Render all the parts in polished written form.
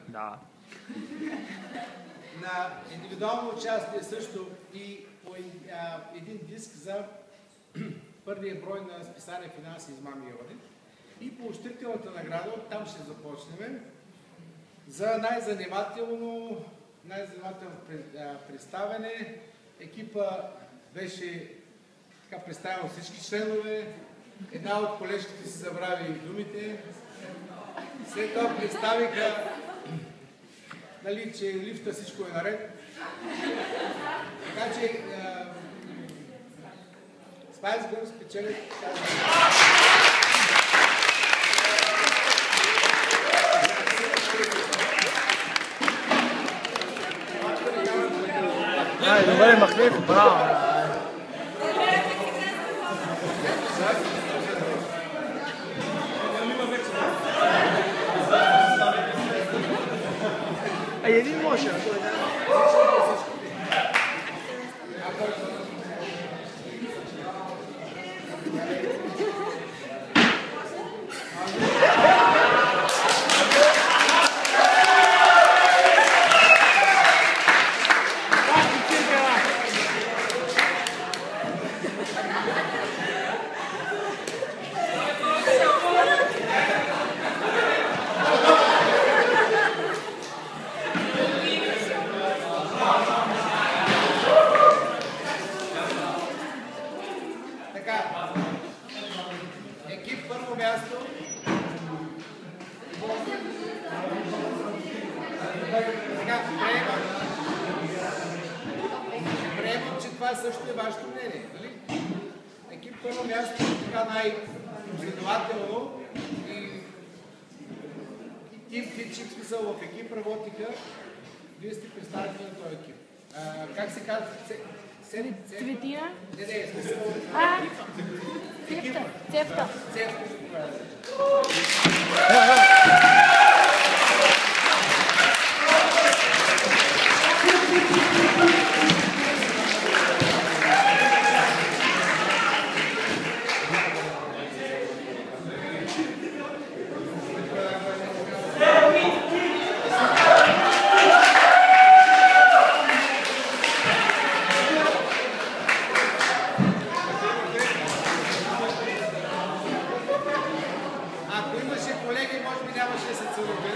Да. На индивидуално участие също и по един диск за първия брой на списание "Финанси, измами и одит". И поощрителната награда, оттам ще започнем, за най-занимателно представяне. Екипа беше представен от всички членове. Една от колежките си забрави думите. След това представиха, че лифта всичко е наред. Така че Spice Girls спечелят тази. Добре, Махлев, браво! Един може. Екип първо място. Приемам, че това също е вашето мнение. Екип първо място така най-последователно и Тим Фитчик, смисъл в екип работиха. Вие сте представители на този екип. Как се казва? Цветия? Не, смисъл. Цефта. Ако имаше колеги, може би нямаше да се целуваме.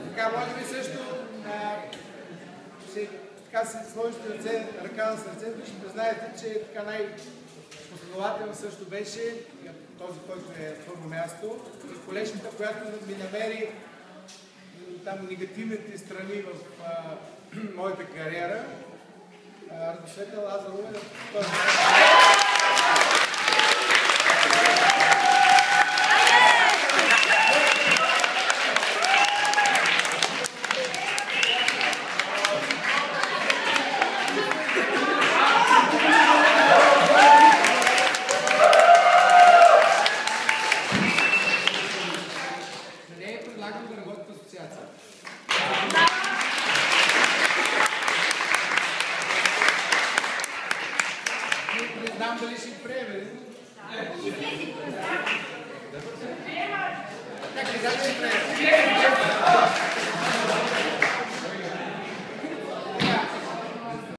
Така, може би също така си сложите ръка на сърцето и ще признаете, че така най-последователно също беше този, който е първо място. И колежката, която ми намери там негативните страни в моята кариера, Радосвета Лазарова. Не предлагам да работя в асоциация. Не знам дали ще приеме. Как ли да ще приеме?